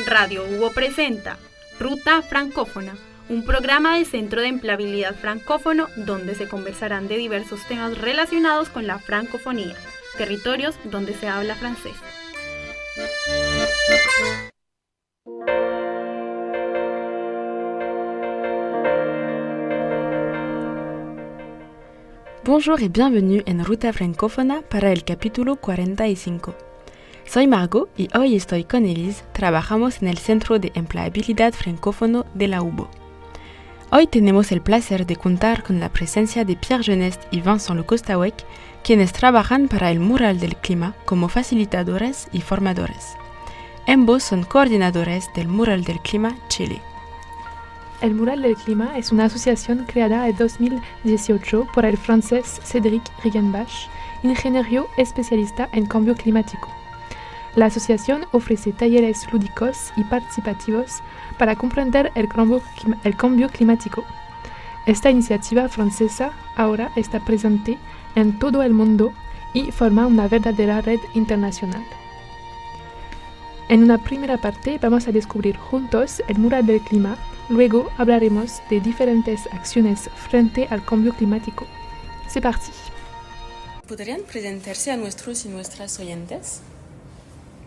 Radio Hugo presenta Ruta Francófona, un programa del Centro de Empleabilidad Francófono donde se conversarán de diversos temas relacionados con la francofonía, territorios donde se habla francés. Bonjour et bienvenue en Ruta Francófona para el capítulo 45. Soy Margot y hoy estoy con Elise, trabajamos en el Centro de Empleabilidad Francófono de la UBO. Hoy tenemos el placer de contar con la presencia de Pierre Genest y Vincent Lecostawec, quienes trabajan para el Mural del Clima como facilitadores y formadores. Ambos son coordinadores del Mural del Clima Chile. El Mural del Clima es una asociación creada en 2018 por el francés Cédric Riggenbach, ingeniero especialista en cambio climático. La asociación ofrece talleres lúdicos y participativos para comprender el cambio climático. Esta iniciativa francesa ahora está presente en todo el mundo y forma una verdadera red internacional. En una primera parte vamos a descubrir juntos el Mural del Clima, luego hablaremos de diferentes acciones frente al cambio climático. C'est parti. ¿Podrían presentarse a nuestros y nuestras oyentes?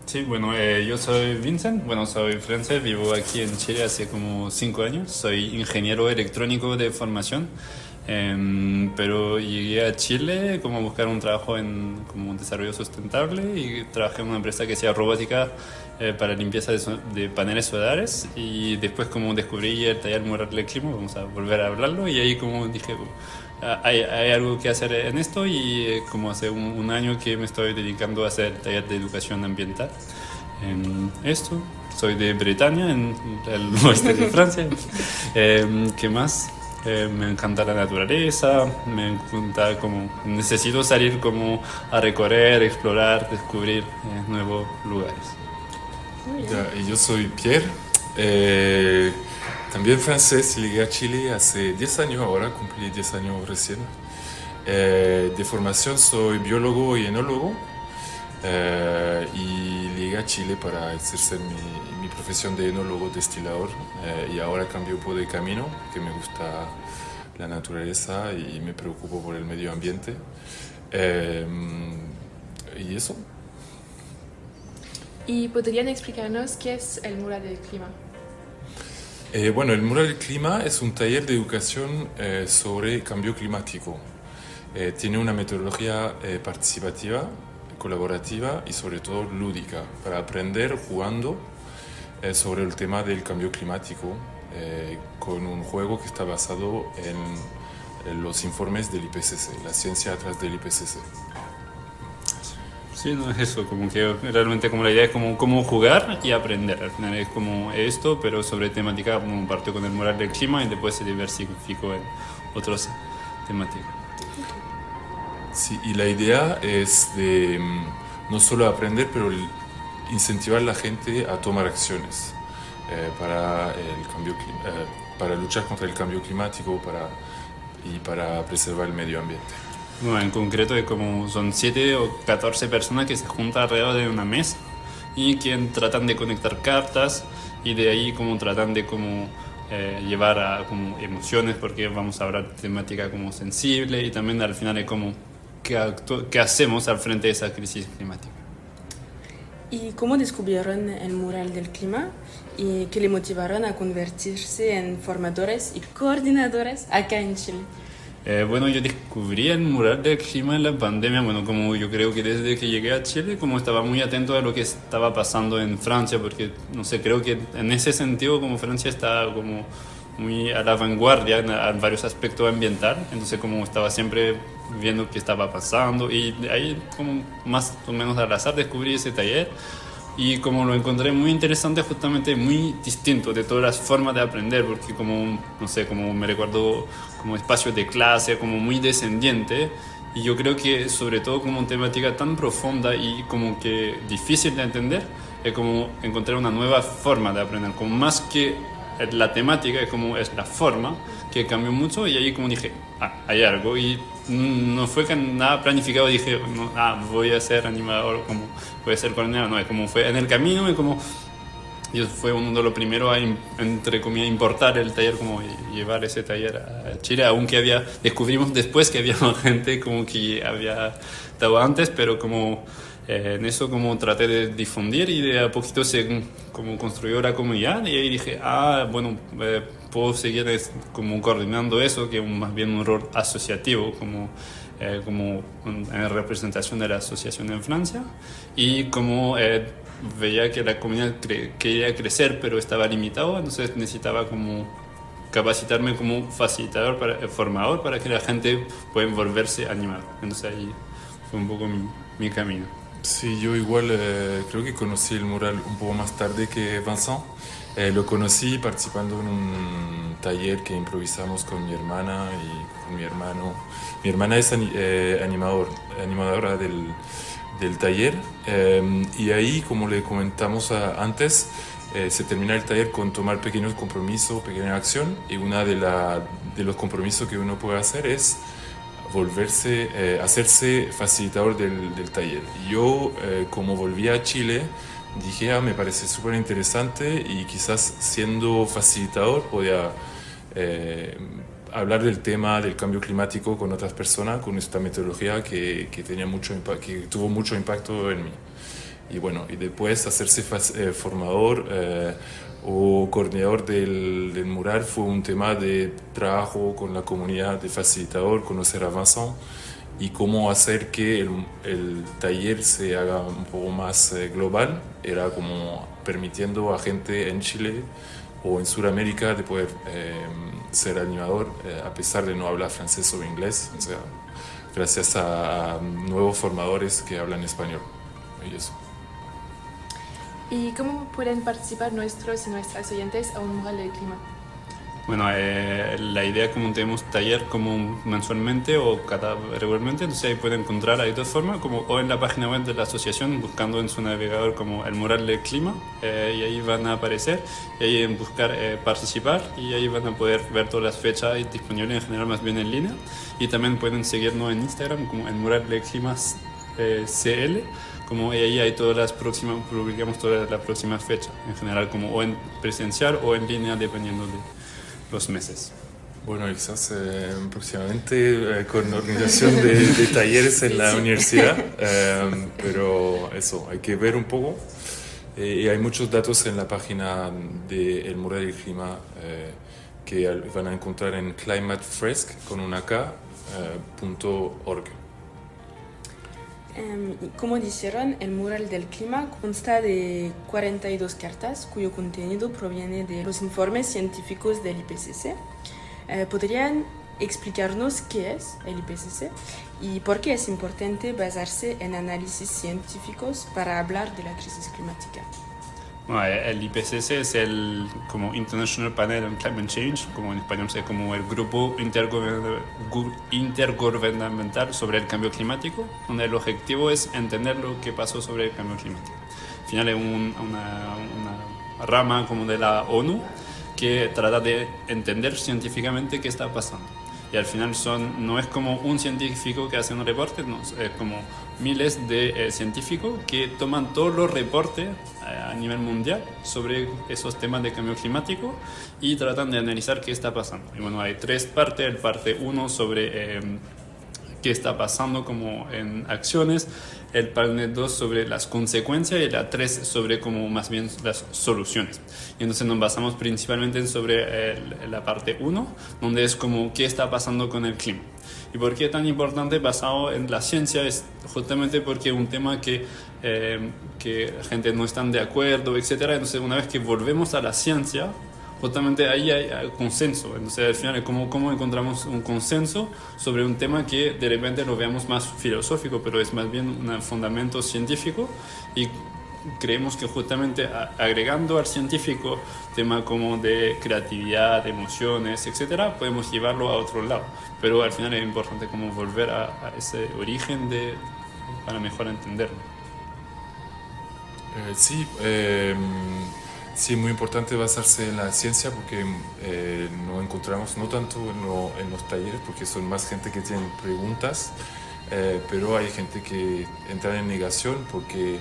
Sí, bueno, yo soy Vincent, soy francés, vivo aquí en Chile hace como 5 años, soy ingeniero electrónico de formación, pero llegué a Chile como a buscar un trabajo en como desarrollo sustentable y trabajé en una empresa que hacía robótica para limpieza de paneles solares y después como descubrí el taller Mural del Clima, vamos a volver a hablarlo y ahí como dije, hay algo que hacer en esto y como hace un año que me estoy dedicando a hacer el taller de educación ambiental. Esto, soy de Bretaña, en el oeste de Francia. ¿Qué más? Me encanta la naturaleza, me encanta como necesito salir como a recorrer, explorar, descubrir nuevos lugares. Y yo soy Pierre, también francés, llegué a Chile hace 10 años ahora, cumplí 10 años recién. De formación soy biólogo y enólogo y llegué a Chile para ejercer mi profesión de enólogo destilador y ahora cambio un poco de camino, que me gusta la naturaleza y me preocupo por el medio ambiente. Y eso. ¿Y podrían explicarnos qué es el Mural del Clima? El Mural del Clima es un taller de educación sobre cambio climático. Tiene una metodología participativa, colaborativa y sobre todo lúdica para aprender jugando sobre el tema del cambio climático con un juego que está basado en los informes del IPCC, la ciencia atrás del IPCC. Sí, no es eso, como que realmente como la idea es como cómo jugar y aprender. Al final es como esto, pero sobre temática como partió con el Mural del Clima y después se diversificó en otras temáticas. Sí, y la idea es de no solo aprender, pero incentivar a la gente a tomar acciones para luchar contra el cambio climático y para preservar el medio ambiente. Bueno, en concreto es como son 7 o 14 personas que se juntan alrededor de una mesa y que tratan de conectar cartas y de ahí como tratan de como llevar a como emociones porque vamos a hablar de temática como sensible y también al final es como qué hacemos al frente de esa crisis climática. ¿Y cómo descubrieron el Mural del Clima y qué le motivaron a convertirse en formadores y coordinadores acá en Chile? Yo descubrí el Mural del Clima en la pandemia, como yo creo que desde que llegué a Chile, como estaba muy atento a lo que estaba pasando en Francia, porque, no sé, creo que en ese sentido como Francia está como muy a la vanguardia en varios aspectos ambientales, entonces como estaba siempre viendo qué estaba pasando y de ahí como más o menos al azar descubrí ese taller y como lo encontré muy interesante, justamente muy distinto de todas las formas de aprender, porque como, no sé, como me recuerdo como espacio de clase, como muy descendiente, y yo creo que sobre todo como temática tan profunda y como que difícil de entender, es como encontrar una nueva forma de aprender, como más que la temática, es como es la forma que cambió mucho y ahí como dije, hay algo y no fue que nada planificado, dije, voy a ser animador, como voy a ser coordinador, no, es como fue en el camino y como Y fue uno de los primeros a, entre comillas, importar el taller, como llevar ese taller a Chile, aunque descubrimos después que había gente como que había estado antes, pero como en eso como traté de difundir y de a poquito se como construyó la comunidad y ahí dije, bueno, puedo seguir como coordinando eso, que es más bien un rol asociativo, como en representación de la asociación en Francia, y como veía que la comunidad quería crecer pero estaba limitado, entonces necesitaba como capacitarme como facilitador, formador, para que la gente pueda volverse animada. Entonces ahí fue un poco mi camino. Sí, yo igual creo que conocí el mural un poco más tarde que Vincent. Lo conocí participando en un taller que improvisamos con mi hermana y con mi hermano. Mi hermana es animadora del taller, y ahí, como le comentamos antes, se termina el taller con tomar pequeños compromisos, pequeña acción, y una de los compromisos que uno puede hacer es hacerse facilitador del taller. Y yo, como volví a Chile, dije, me parece súper interesante y quizás siendo facilitador podía hablar del tema del cambio climático con otras personas, con esta metodología que tuvo mucho impacto en mí. Y bueno, y después hacerse formador o coordinador del mural fue un tema de trabajo con la comunidad, de facilitador, conocer a Vincent y cómo hacer que el taller se haga un poco más global. Era como permitiendo a gente en Chile o en Sudamérica de poder ser animador a pesar de no hablar francés o inglés, o sea, gracias a nuevos formadores que hablan español. Y eso. ¿Y cómo pueden participar nuestros y nuestras oyentes a un mural del clima? Bueno, la idea es como tenemos taller como mensualmente o regularmente, entonces ahí pueden encontrar ahí dos formas, como o en la página web de la asociación buscando en su navegador como el mural del clima, y ahí van a aparecer, y ahí en buscar participar, y ahí van a poder ver todas las fechas disponibles en general, más bien en línea, y también pueden seguirnos en Instagram como el mural del clima CL, como ahí hay publicamos todas las próximas fechas, en general como o en presencial o en línea dependiendo de los meses. Bueno, quizás próximamente con organización de talleres en la universidad, pero eso, hay que ver un poco. Y hay muchos datos en la página del Mural del Clima que van a encontrar en climatefresk con una K.org. Como dijeron, el mural del clima consta de 42 cartas cuyo contenido proviene de los informes científicos del IPCC. ¿Podrían explicarnos qué es el IPCC y por qué es importante basarse en análisis científicos para hablar de la crisis climática? Bueno, el IPCC es el como International Panel on Climate Change, como en español es como el grupo intergubernamental sobre el cambio climático, donde el objetivo es entender lo que pasó sobre el cambio climático. Al final es una rama como de la ONU que trata de entender científicamente qué está pasando. Y al final no es como un científico que hace un reporte, no, es como miles de científicos que toman todos los reportes a nivel mundial sobre esos temas de cambio climático y tratan de analizar qué está pasando. Y bueno, hay tres partes. El parte 1 sobre qué está pasando como en acciones, el panel 2 sobre las consecuencias y la 3 sobre como más bien las soluciones. Y entonces nos basamos principalmente sobre la parte 1, donde es como qué está pasando con el clima. ¿Y por qué es tan importante basado en la ciencia? Es justamente porque es un tema que la gente no está de acuerdo, etc. Entonces una vez que volvemos a la ciencia, justamente ahí hay consenso. Entonces al final es cómo encontramos un consenso sobre un tema que de repente lo veamos más filosófico, pero es más bien un fundamento científico, y creemos que justamente agregando al científico temas como de creatividad, de emociones, etcétera, podemos llevarlo a otro lado. Pero al final es importante como volver a ese origen para mejor entenderlo. Sí, muy importante basarse en la ciencia porque no encontramos, no tanto en los talleres, porque son más gente que tiene preguntas, pero hay gente que entra en negación porque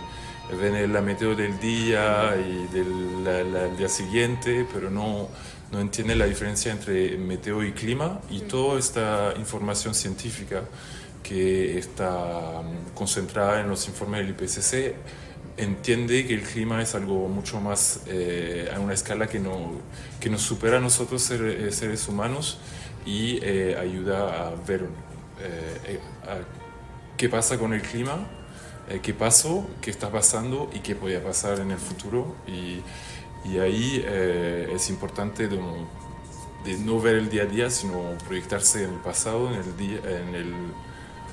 ven la meteo del día y del día siguiente, pero no entienden la diferencia entre meteo y clima, y toda esta información científica que está concentrada en los informes del IPCC entiende que el clima es algo mucho más a una escala que nos supera a nosotros seres humanos, y ayuda a ver qué pasa con el clima, qué pasó, qué está pasando y qué podría pasar en el futuro. Y ahí es importante de no ver el día a día, sino proyectarse en el pasado, en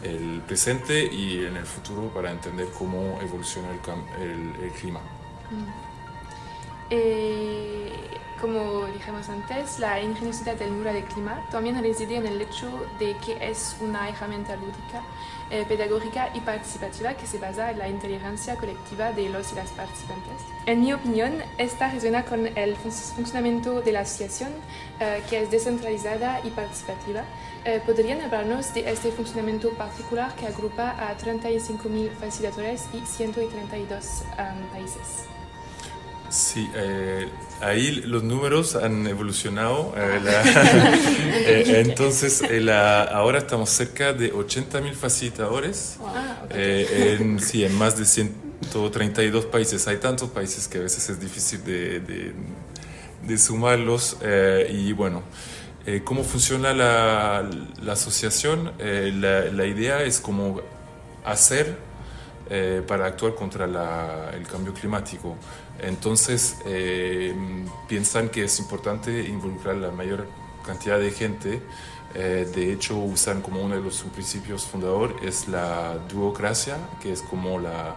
el presente y en el futuro, para entender cómo evoluciona el clima. Como dijimos antes, la ingeniosidad del mural del clima también reside en el hecho de que es una herramienta lúdica, pedagógica y participativa que se basa en la inteligencia colectiva de los y las participantes. En mi opinión, esta resuena con el funcionamiento de la asociación, que es descentralizada y participativa. ¿Podrían hablarnos de este funcionamiento particular que agrupa a 35.000 facilitadores y 132 países? Sí, ahí los números han evolucionado. Entonces, ahora estamos cerca de 80.000 facilitadores en más de 132 países. Hay tantos países que a veces es difícil de sumarlos. Y bueno, ¿cómo funciona la asociación? La idea es cómo hacer para actuar contra el cambio climático. Entonces piensan que es importante involucrar la mayor cantidad de gente. De hecho, usan como uno de los principios fundadores es la duocracia, que es como la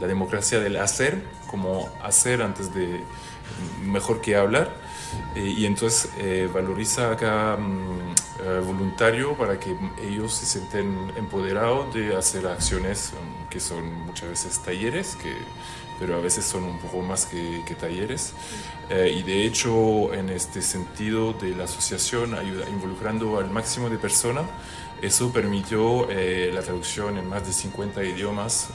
democracia del hacer, como hacer antes de mejor que hablar. Y entonces valoriza a cada voluntario para que ellos se sienten empoderados de hacer acciones que son muchas veces talleres, pero a veces son un poco más que talleres. Y de hecho, en este sentido de la asociación, involucrando al máximo de personas, eso permitió la traducción en más de 50 idiomas.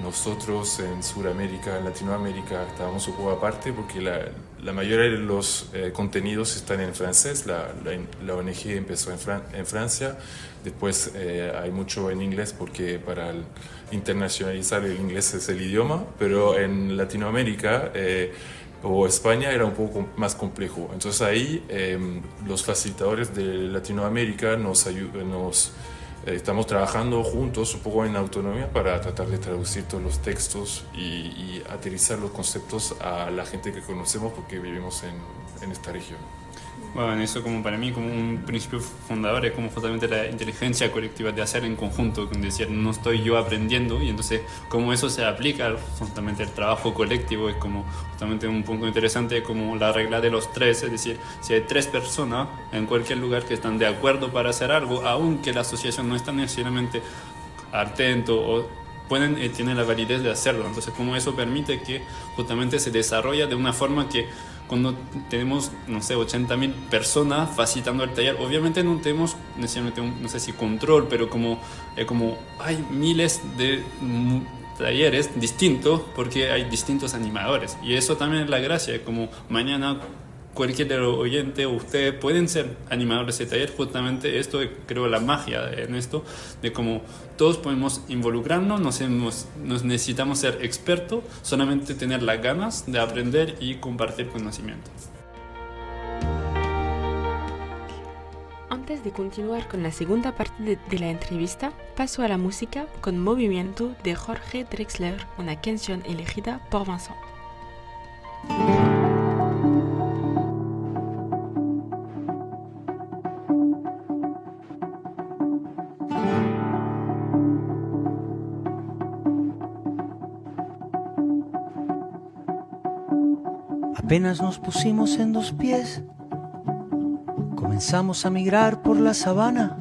Nosotros en Sudamérica, en Latinoamérica, estábamos un poco aparte porque la mayoría de los contenidos están en francés. La ONG empezó en Francia, después hay mucho en inglés porque para internacionalizar el inglés es el idioma, pero en Latinoamérica o España era un poco más complejo. Entonces ahí los facilitadores de Latinoamérica estamos trabajando juntos un poco en autonomía para tratar de traducir todos los textos y aterrizar los conceptos a la gente que conocemos porque vivimos en esta región. Bueno, eso como para mí como un principio fundador es como justamente la inteligencia colectiva de hacer en conjunto, con decir no estoy yo aprendiendo, y entonces como eso se aplica justamente el trabajo colectivo es como justamente un punto interesante, como la regla de los tres, es decir, si hay tres personas en cualquier lugar que están de acuerdo para hacer algo, aunque la asociación no está necesariamente atento o tienen la validez de hacerlo, entonces como eso permite que justamente se desarrolla de una forma que cuando tenemos, no sé, 80.000 personas facilitando el taller, obviamente no tenemos necesariamente no sé si control, pero como hay miles de talleres distintos porque hay distintos animadores, y eso también es la gracia, como mañana cualquier oyente o ustedes pueden ser animadores de taller. Justamente esto, creo, la magia en esto, de cómo todos podemos involucrarnos, nos necesitamos ser expertos, solamente tener las ganas de aprender y compartir conocimiento. Antes de continuar con la segunda parte de la entrevista, paso a la música con Movimiento de Jorge Drexler, una canción elegida por Vincent. Apenas nos pusimos en dos pies, comenzamos a migrar por la sabana,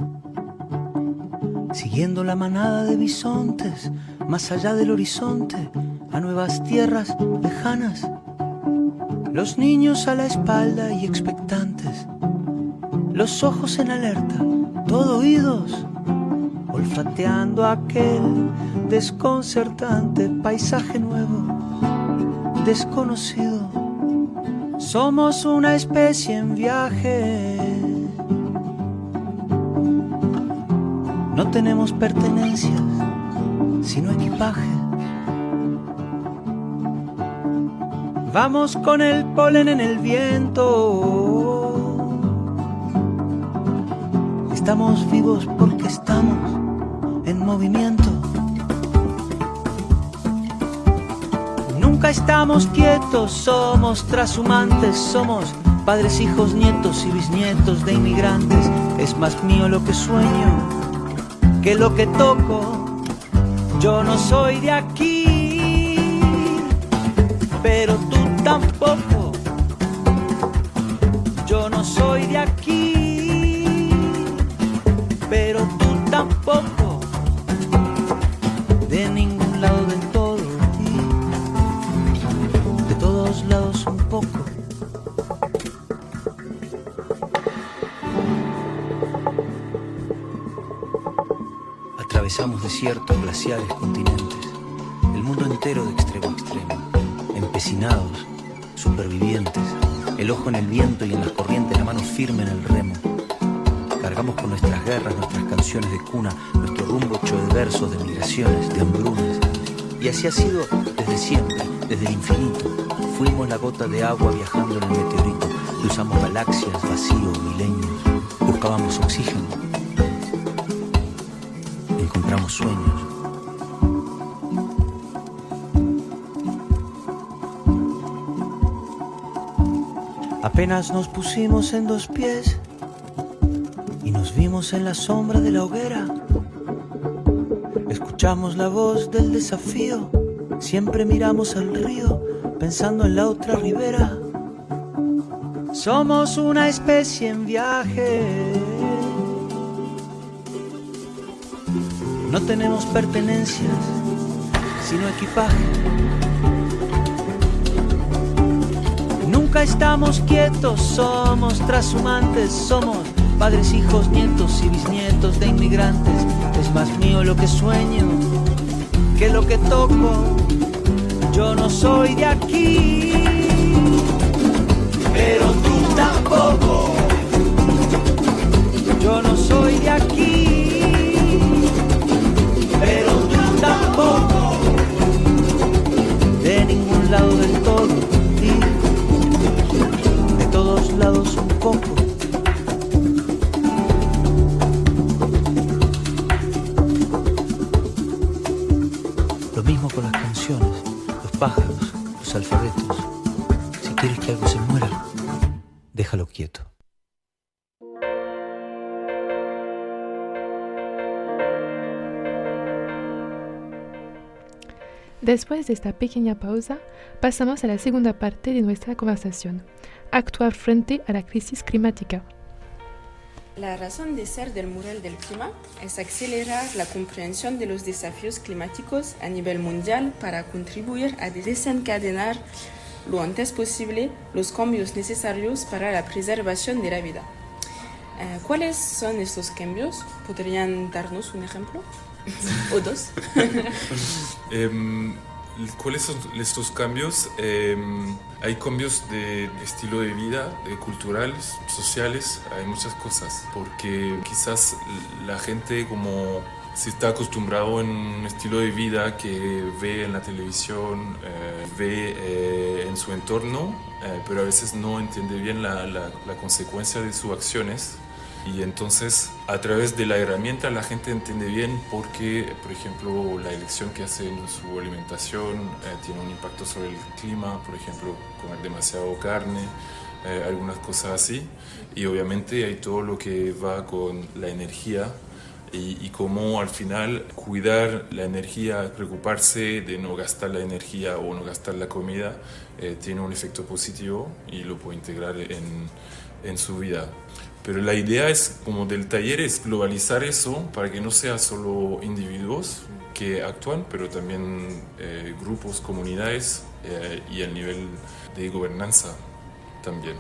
siguiendo la manada de bisontes, más allá del horizonte, a nuevas tierras lejanas. Los niños a la espalda y expectantes, los ojos en alerta, todo oídos, olfateando aquel desconcertante paisaje nuevo, desconocido. Somos una especie en viaje. No tenemos pertenencias, sino equipaje. Vamos con el polen en el viento. Estamos vivos porque estamos en movimiento. Nunca estamos quietos, somos trashumantes, somos padres, hijos, nietos y bisnietos de inmigrantes. Es más mío lo que sueño que lo que toco. Yo no soy de aquí, pero tú tampoco. Yo no soy de aquí, pero tú tampoco. De ningún lado del todo y de todos lados un poco. Atravesamos desiertos, glaciares, continentes, el mundo entero de extremo a extremo, empecinados, supervivientes, el ojo en el viento y en las corrientes, la mano firme en el remo. Cargamos con nuestras guerras, nuestras canciones de cuna, nuestro rumbo hecho de versos, de migraciones, de hambrunas. Y así ha sido desde siempre, desde el infinito. Fuimos la gota de agua viajando en el meteorito. Cruzamos galaxias, vacíos, milenios. Buscábamos oxígeno. Encontramos sueños. Apenas nos pusimos en dos pies y nos vimos en la sombra de la hoguera. Escuchamos la voz del desafío. Siempre miramos al río pensando en la otra ribera. Somos una especie en viaje. No tenemos pertenencias, sino equipaje. Nunca estamos quietos, somos trashumantes, somos padres, hijos, nietos y bisnietos de inmigrantes. Es más mío lo que sueño que lo que toco. Yo no soy de aquí, pero tú tampoco. Yo no soy de aquí, pero tú tampoco. De ningún lado del todo y de todos lados un poco. Lo mismo con las canciones, los pájaros, los alfabetos. Si quieres que algo se muera, déjalo quieto. Después de esta pequeña pausa, pasamos a la segunda parte de nuestra conversación, actuar frente a la crisis climática. La razón de ser del mural del clima es acelerar la comprensión de los desafíos climáticos a nivel mundial para contribuir a desencadenar lo antes posible los cambios necesarios para la preservación de la vida. ¿Cuáles son estos cambios? ¿Podrían darnos un ejemplo? ¿O dos? ¿Cuáles son estos cambios? Hay cambios de estilo de vida, culturales, sociales, hay muchas cosas, porque quizás la gente como se está acostumbrado en un estilo de vida que ve en la televisión, ve en su entorno, pero a veces no entiende bien la consecuencia de sus acciones. Y entonces, a través de la herramienta, la gente entiende bien por qué, por ejemplo, la elección que hace en su alimentación tiene un impacto sobre el clima, por ejemplo, comer demasiado carne, algunas cosas así. Y obviamente hay todo lo que va con la energía y cómo al final cuidar la energía, preocuparse de no gastar la energía o no gastar la comida, tiene un efecto positivo y lo puede integrar en su vida. Pero la idea es, como del taller, es globalizar eso para que no sea solo individuos que actúan, pero también grupos, comunidades y el nivel de gobernanza también.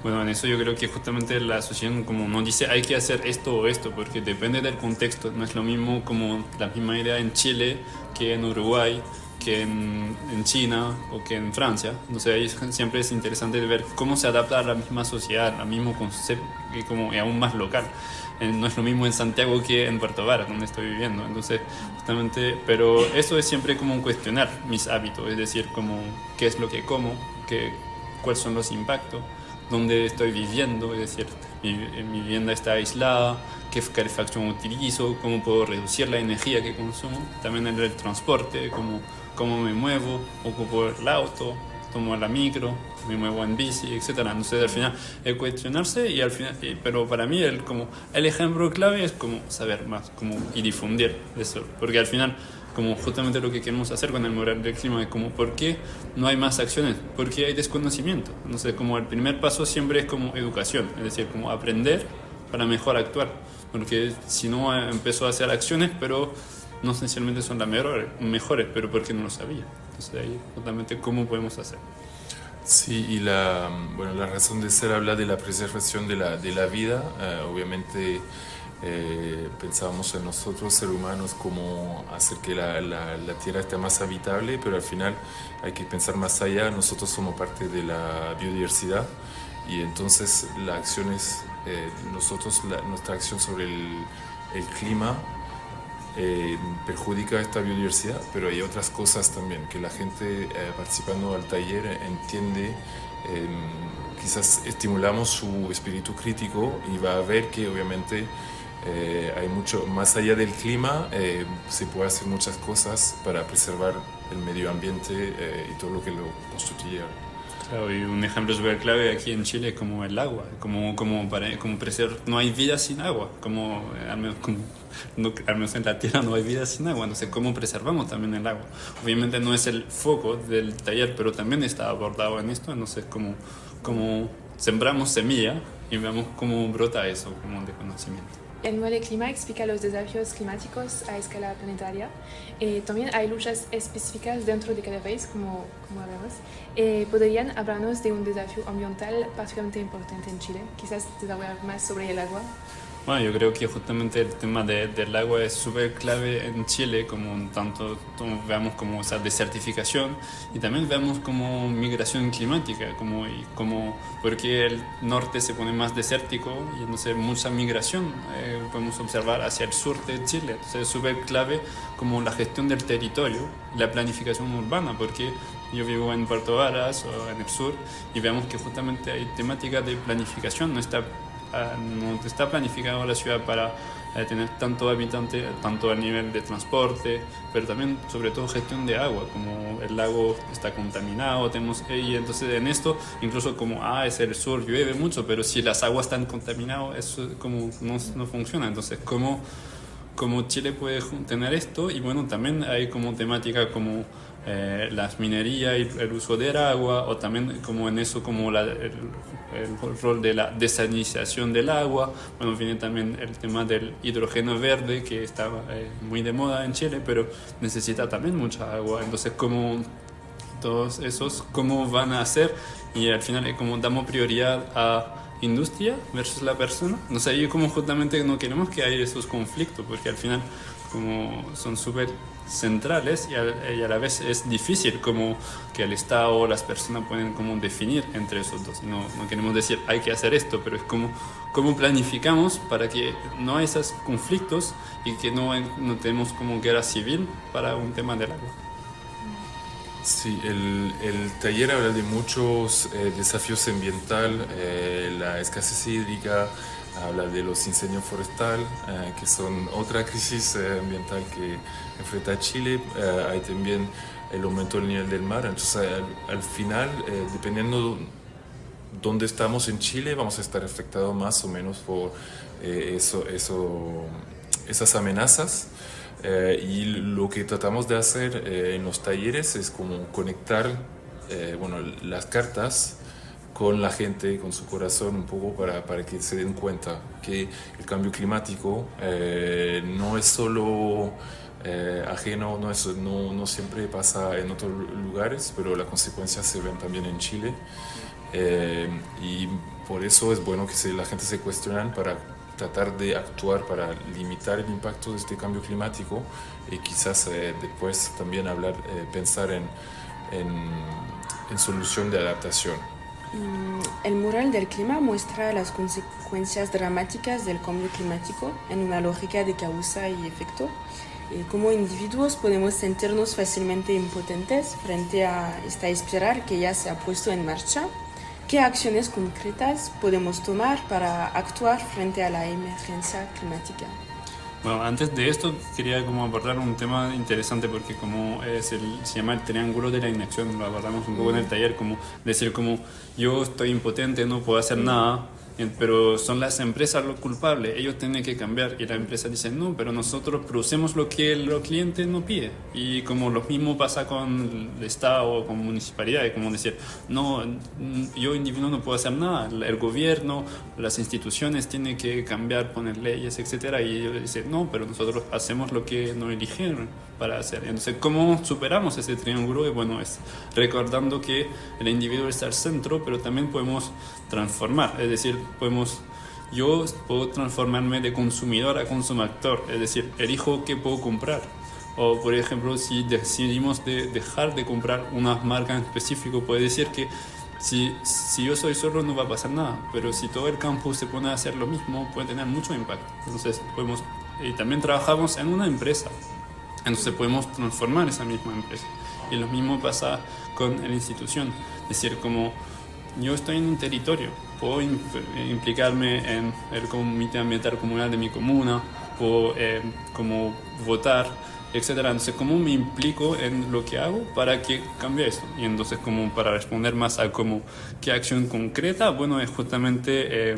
Bueno, en eso yo creo que justamente la asociación como no dice hay que hacer esto o esto, porque depende del contexto. No es lo mismo como la misma idea en Chile que en Uruguay, que en China o que en Francia. Entonces ahí siempre es interesante ver cómo se adapta a la misma sociedad, al mismo concepto y aún más local. No es lo mismo en Santiago que en Puerto Varas, donde estoy viviendo. Entonces, justamente, pero eso es siempre como cuestionar mis hábitos, es decir, como qué es lo que como, cuáles son los impactos, dónde estoy viviendo, es decir, mi vivienda está aislada, qué calefacción utilizo, cómo puedo reducir la energía que consumo, también en el transporte, cómo me muevo, ocupo el auto, tomo la micro, me muevo en bici, etc. Entonces al final el cuestionarse y al final, pero para mí el ejemplo clave es como saber más y difundir eso, porque al final como justamente lo que queremos hacer con el mural del clima es como ¿por qué no hay más acciones? Porque hay desconocimiento. Entonces como el primer paso siempre es como educación, es decir, como aprender para mejor actuar, porque si no empezó a hacer acciones pero no esencialmente son las mejores, pero porque no lo sabía. Entonces ahí justamente cómo podemos hacer. Sí, y la razón de ser habla de la preservación de la vida. Obviamente pensábamos en nosotros, seres humanos, cómo hacer que la Tierra esté más habitable, pero al final hay que pensar más allá. Nosotros somos parte de la biodiversidad y entonces la acción es, nuestra acción sobre el clima perjudica esta biodiversidad, pero hay otras cosas también que la gente participando al taller entiende. Quizás estimulamos su espíritu crítico y va a ver que obviamente hay mucho más allá del clima, se puede hacer muchas cosas para preservar el medio ambiente y todo lo que lo constituye. Claro, y un ejemplo súper clave aquí en Chile es como el agua, como preservar, no hay vida sin agua, al menos en la Tierra no hay vida sin agua, entonces cómo preservamos también el agua. Obviamente no es el foco del taller, pero también está abordado en esto, entonces como sembramos semilla y vemos cómo brota eso como de conocimiento. El mural del clima explica los desafíos climáticos a escala planetaria. También hay luchas específicas dentro de cada país, como hablamos. ¿Podrían hablarnos de un desafío ambiental particularmente importante en Chile? Quizás desarrollar más sobre el agua. Bueno, yo creo que justamente el tema del agua es súper clave en Chile, como tanto veamos como esa desertificación y también vemos como migración climática, porque el norte se pone más desértico y entonces mucha migración podemos observar hacia el sur de Chile. Entonces es súper clave como la gestión del territorio, la planificación urbana, porque yo vivo en Puerto Varas o en el sur y vemos que justamente hay temática de planificación, no está planificado la ciudad para tener tanto habitante, tanto a nivel de transporte, pero también sobre todo gestión de agua, como el lago está contaminado, y entonces en esto incluso como es el sur, llueve mucho, pero si las aguas están contaminadas, eso como no funciona. Entonces como Chile puede tener esto, y bueno, también hay como temática como las minerías y el uso del agua, o también como en eso como el rol de la desalinización del agua. Bueno, viene también el tema del hidrógeno verde, que está muy de moda en Chile, pero necesita también mucha agua. Entonces como todos esos, ¿cómo van a hacer? Y al final como damos prioridad a industria versus la persona. No sé, y como justamente no queremos que haya esos conflictos, porque al final como son súper centrales y a la vez es difícil como que el Estado o las personas pueden como definir entre esos dos. No queremos decir hay que hacer esto, pero es como planificamos para que no haya esos conflictos y que no tenemos como guerra civil para un tema del agua. Sí, el taller habla de muchos desafíos ambientales, la escasez hídrica, habla de los incendios forestales, que son otra crisis ambiental que enfrenta Chile. Hay también el aumento del nivel del mar. Entonces, al final, dependiendo dónde estamos en Chile, vamos a estar afectados más o menos por esas amenazas. Y lo que tratamos de hacer en los talleres es como conectar las cartas con la gente, con su corazón un poco para que se den cuenta que el cambio climático no es solo ajeno, no siempre pasa en otros lugares, pero las consecuencias se ven también en Chile. Y por eso es bueno que la gente se cuestione para tratar de actuar para limitar el impacto de este cambio climático y quizás después también pensar en solución de adaptación. El mural del clima muestra las consecuencias dramáticas del cambio climático en una lógica de causa y efecto. Como individuos podemos sentirnos fácilmente impotentes frente a esta espiral que ya se ha puesto en marcha. ¿Qué acciones concretas podemos tomar para actuar frente a la emergencia climática? Bueno, antes de esto quería como abordar un tema interesante porque como se llama el triángulo de la inacción, lo abordamos un poco en el taller, como decir como yo estoy impotente, no puedo hacer nada, pero son las empresas los culpables, ellos tienen que cambiar y la empresa dice no, pero nosotros producemos lo que el cliente no pide y como lo mismo pasa con el Estado o con municipalidades, como decir no, yo individuo no puedo hacer nada, el gobierno, las instituciones tienen que cambiar, poner leyes, etcétera, y ellos dicen no, pero nosotros hacemos lo que nos eligieron para hacer. Entonces, ¿cómo superamos ese triángulo? Y bueno, es recordando que el individuo está al centro, pero también podemos transformar, es decir, yo puedo transformarme de consumidor a consumidor, es decir, elijo qué puedo comprar. O, por ejemplo, si decidimos dejar de comprar una marca en específico, puede decir que si yo soy solo no va a pasar nada, pero si todo el campus se pone a hacer lo mismo, puede tener mucho impacto. Entonces, y también trabajamos en una empresa, entonces podemos transformar esa misma empresa. Y lo mismo pasa con la institución, es decir, como yo estoy en un territorio, puedo implicarme en el comité ambiental comunal de mi comuna, puedo como votar, etcétera. Entonces, ¿cómo me implico en lo que hago para que cambie esto? Y entonces, como para responder más a como qué acción concreta, bueno, es justamente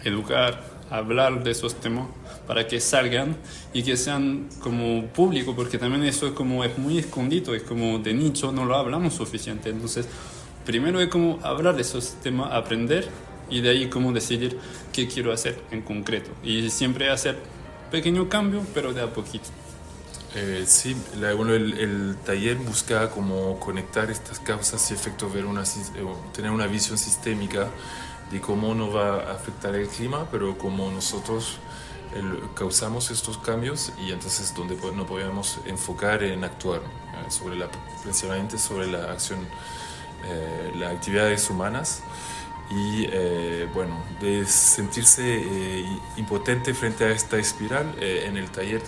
educar, hablar de esos temas para que salgan y que sean como público, porque también eso es muy escondido, es como de nicho, no lo hablamos suficiente. Entonces, primero es como hablar de esos temas, aprender y de ahí como decidir qué quiero hacer en concreto. Y siempre hacer pequeño cambio, pero de a poquito. Sí, el taller busca como conectar estas causas y efectos, tener una visión sistémica de cómo nos va a afectar el clima, pero cómo nosotros causamos estos cambios y entonces donde nos podemos enfocar en actuar principalmente sobre la acción, las actividades humanas y de sentirse impotente frente a esta espiral. En el taller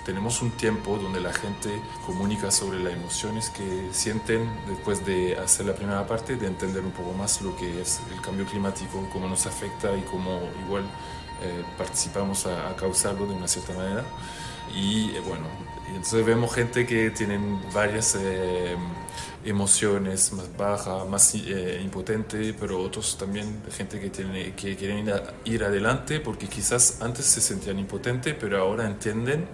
tenemos un tiempo donde la gente comunica sobre las emociones que sienten después de hacer la primera parte, de entender un poco más lo que es el cambio climático, cómo nos afecta y cómo igual participamos a causarlo de una cierta manera. Y entonces vemos gente que tienen varias emociones, más baja, más impotente, pero otros también gente que quieren ir adelante porque quizás antes se sentían impotentes, pero ahora entienden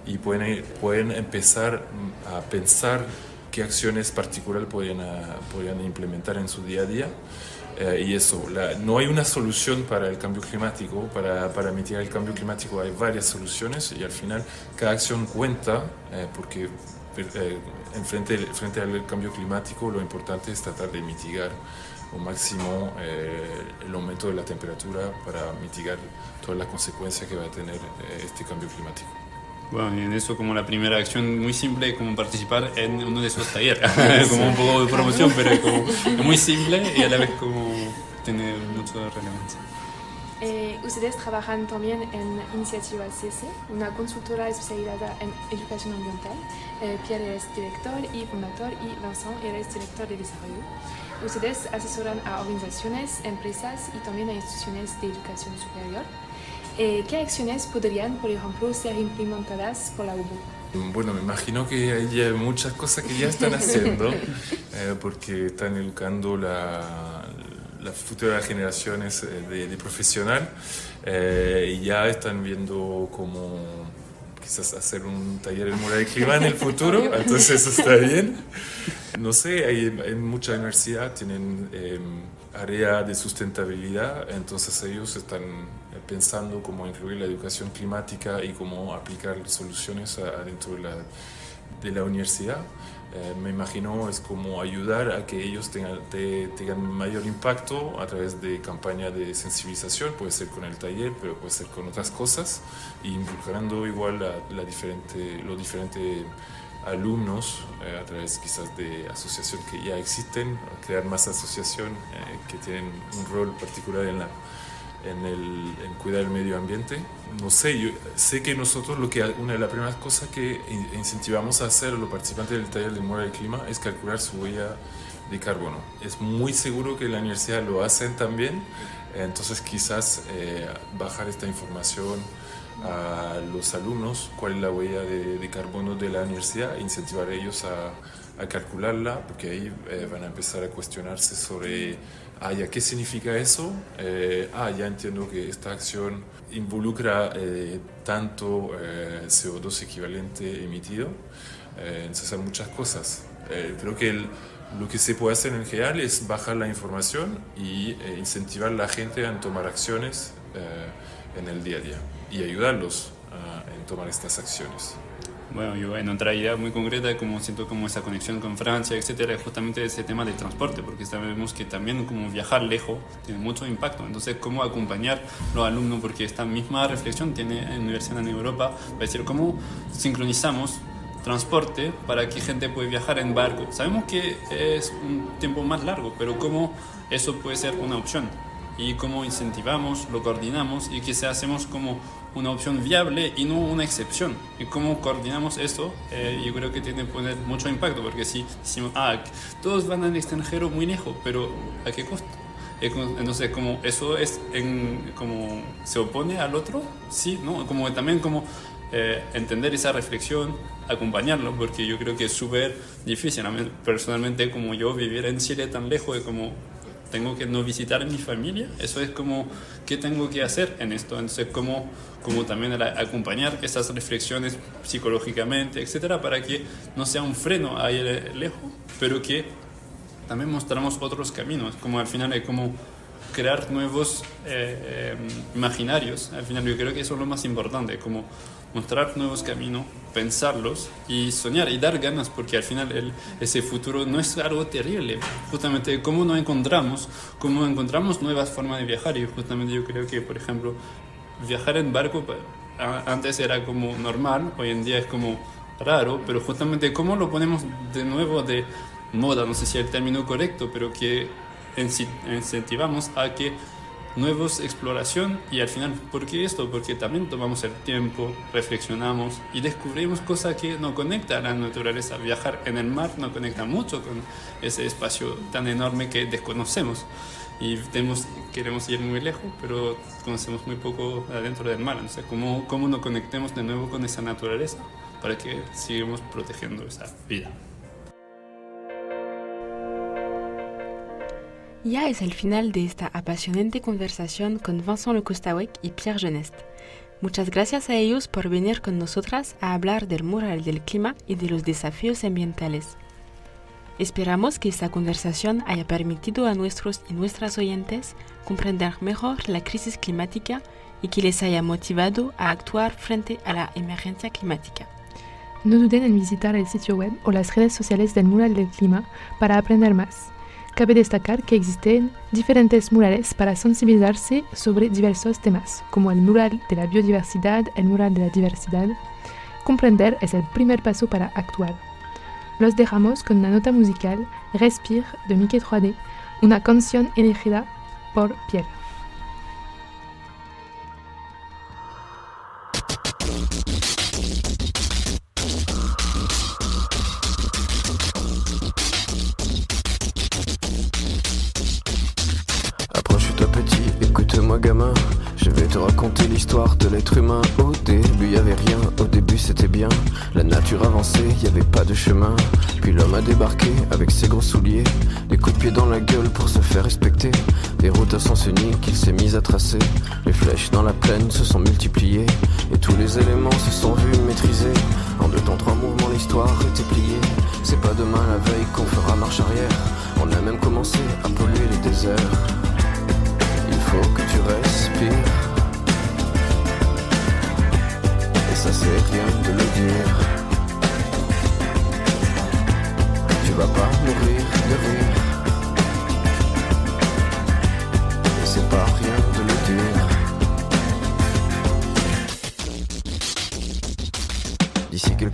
y pueden empezar a pensar qué acciones particulares podrían implementar en su día a día. Y eso, no hay una solución para el cambio climático, para mitigar el cambio climático hay varias soluciones y al final cada acción cuenta porque frente al cambio climático lo importante es tratar de mitigar al máximo el aumento de la temperatura para mitigar todas las consecuencias que va a tener este cambio climático. Bueno, y en eso como la primera acción muy simple, como participar en uno de esos talleres, como un poco de promoción, pero es muy simple y a la vez como tiene mucha relevancia. Ustedes trabajan también en Iniciativa CC, una consultora especializada en educación ambiental. Pierre es director y fundador y Vincent es director de desarrollo. Ustedes asesoran a organizaciones, empresas y también a instituciones de educación superior. ¿Qué acciones podrían, por ejemplo, ser implementadas por la UBO? Bueno, me imagino que hay muchas cosas que ya están haciendo porque están educando las futuras generaciones de profesional y ya están viendo cómo quizás hacer un taller en mural del clima en el futuro, entonces eso está bien. No sé, hay muchas universidades tienen área de sustentabilidad, entonces ellos están pensando cómo incluir la educación climática y cómo aplicar soluciones adentro de la universidad. Me imagino es como ayudar a que ellos tengan mayor impacto a través de campañas de sensibilización, puede ser con el taller, pero puede ser con otras cosas, y involucrando igual los diferentes alumnos a través quizás de asociaciones que ya existen, crear más asociaciones que tienen un rol particular en cuidar el medio ambiente. No sé, yo sé que nosotros una de las primeras cosas que incentivamos a hacer a los participantes del taller de Mural del Clima es calcular su huella de carbono. Es muy seguro que en la universidad lo hacen también, entonces quizás bajar esta información a los alumnos, cuál es la huella de carbono de la universidad, e incentivar a ellos a calcularla, porque ahí van a empezar a cuestionarse sobre ¿ya qué significa eso? Ya entiendo que esta acción involucra tanto CO2 equivalente emitido. Entonces hay muchas cosas. Creo que lo que se puede hacer en general es bajar la información y incentivar a la gente a tomar acciones en el día a día y ayudarlos en tomar estas acciones. Bueno, yo en otra idea muy concreta, como siento como esa conexión con Francia, etcétera, es justamente ese tema del transporte, porque sabemos que también como viajar lejos tiene mucho impacto. Entonces, cómo acompañar a los alumnos, porque esta misma reflexión tiene en universidad en Europa, va a decir cómo sincronizamos transporte para que gente pueda viajar en barco. Sabemos que es un tiempo más largo, pero cómo eso puede ser una opción y cómo incentivamos, lo coordinamos y que se hacemos como una opción viable y no una excepción. Y cómo coordinamos eso, yo creo que tiene que poner mucho impacto, porque si decimos, todos van al extranjero muy lejos, pero ¿a qué costo? Entonces, como eso es como se opone al otro, sí, ¿no? Como también como entender esa reflexión, acompañarlo, porque yo creo que es súper difícil. A mí, personalmente, como yo vivir en Chile tan lejos, es como tengo que no visitar a mi familia, eso es como qué tengo que hacer en esto. Entonces como también acompañar esas reflexiones psicológicamente, etcétera, para que no sea un freno ahí lejos, pero que también mostramos otros caminos, como al final es como crear nuevos imaginarios. Al final yo creo que eso es lo más importante, como mostrar nuevos caminos, pensarlos y soñar y dar ganas, porque al final ese futuro no es algo terrible. Justamente cómo encontramos nuevas formas de viajar, y justamente yo creo que, por ejemplo, viajar en barco antes era como normal, hoy en día es como raro, pero justamente cómo lo ponemos de nuevo de moda, no sé si es el término correcto, pero que incentivamos a que nuevos exploración. Y al final, ¿por qué esto? Porque también tomamos el tiempo, reflexionamos y descubrimos cosas que nos conectan a la naturaleza. Viajar en el mar nos conecta mucho con ese espacio tan enorme que desconocemos, y queremos ir muy lejos, pero conocemos muy poco adentro del mar. Entonces, ¿cómo nos conectemos de nuevo con esa naturaleza para que sigamos protegiendo esa vida? Ya es el final de esta apasionante conversación con Vincent Le Costauec y Pierre Genest. Muchas gracias a ellos por venir con nosotras a hablar del mural del clima y de los desafíos ambientales. Esperamos que esta conversación haya permitido a nuestros y nuestras oyentes comprender mejor la crisis climática y que les haya motivado a actuar frente a la emergencia climática. No duden en visitar el sitio web o las redes sociales del Mural del Clima para aprender más. Cabe destacar que existen diferentes murales para sensibilizarse sobre diversos temas, como el mural de la biodiversidad, el mural de la diversidad. Comprender es el primer paso para actuar. Los dejamos con una nota musical, Respire, de Mickey 3D, una canción elegida por Pierre. Écoute-moi gamin, je vais te raconter l'histoire de l'être humain. Au début y avait rien, au début c'était bien. La nature avançait, y avait pas de chemin. Puis l'homme a débarqué avec ses gros souliers, des coups de pied dans la gueule pour se faire respecter. Des routes à sens unique qu'il s'est mis à tracer. Les flèches dans la plaine se sont multipliées, et tous les éléments se sont vus maîtrisés. En 2 temps 3 mouvements l'histoire était pliée. C'est pas demain la veille qu'on fera marche arrière. On a même commencé à polluer les déserts. Il faut que tu respires, et ça c'est rien de le dire.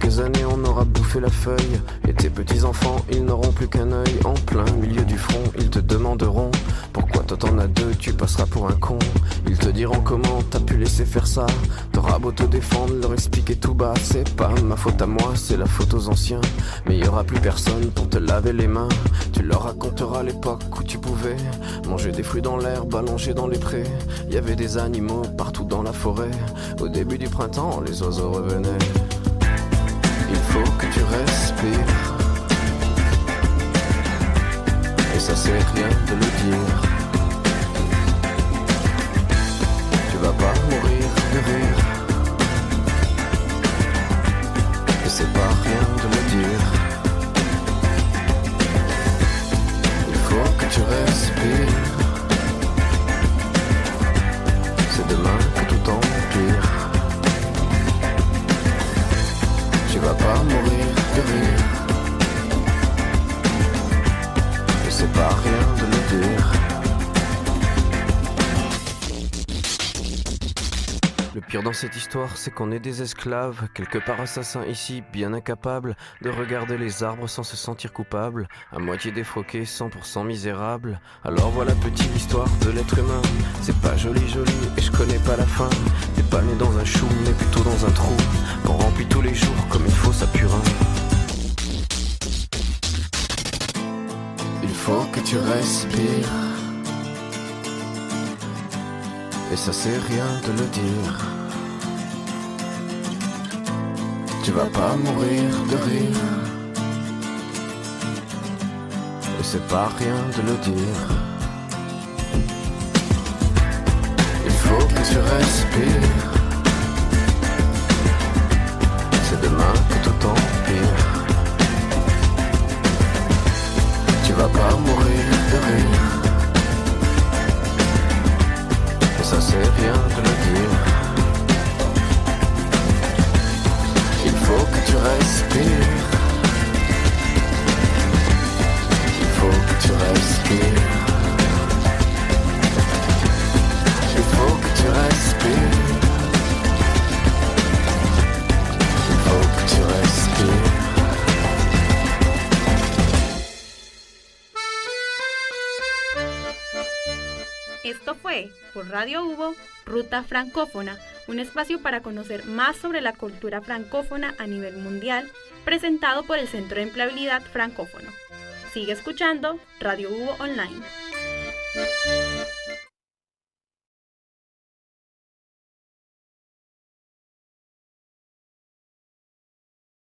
quelques années on aura bouffé la feuille. Et tes petits-enfants, ils n'auront plus qu'un œil. En plein milieu du front, ils te demanderont pourquoi toi t'en as deux, tu passeras pour un con. Ils te diront comment t'as pu laisser faire ça. T'auras beau te défendre, leur expliquer tout bas. C'est pas ma faute à moi, c'est la faute aux anciens. Mais y aura plus personne pour te laver les mains. Tu leur raconteras l'époque où tu pouvais manger des fruits dans l'herbe, allongé dans les prés. Y avait des animaux partout dans la forêt. Au début du printemps, les oiseaux revenaient. Il faut que tu respires. Et ça c'est rien de le dire. Tu vas pas mourir de rire. Et c'est pas rien de le dire. Il faut que tu respires. C'est demain que tout empire. Tu vas pas mourir de rire. Et c'est pas rien de le dire. Le pire dans cette histoire, c'est qu'on est des esclaves, quelque part assassins ici, bien incapables de regarder les arbres sans se sentir coupables, à moitié défroqués, 100% misérables. Alors voilà petite histoire de l'être humain. C'est pas joli et je connais pas la fin. T'es pas né dans un chou, mais plutôt dans un trou qu'on remplit tous les jours comme une fosse à purin. Il faut que tu respires. Et ça c'est rien de le dire. Tu vas pas mourir de rire. Et c'est pas rien de le dire. Il faut que tu respires. C'est demain que tout empire. Tu vas pas mourir de rire. Ça c'est rien de le dire. Il faut que tu respires. Il faut que tu respires. Il faut que tu respires. Il faut que tu respires. Esto fue, por Radio Hubo, Ruta Francófona, un espacio para conocer más sobre la cultura francófona a nivel mundial, presentado por el Centro de Empleabilidad Francófono. Sigue escuchando Radio Hubo Online.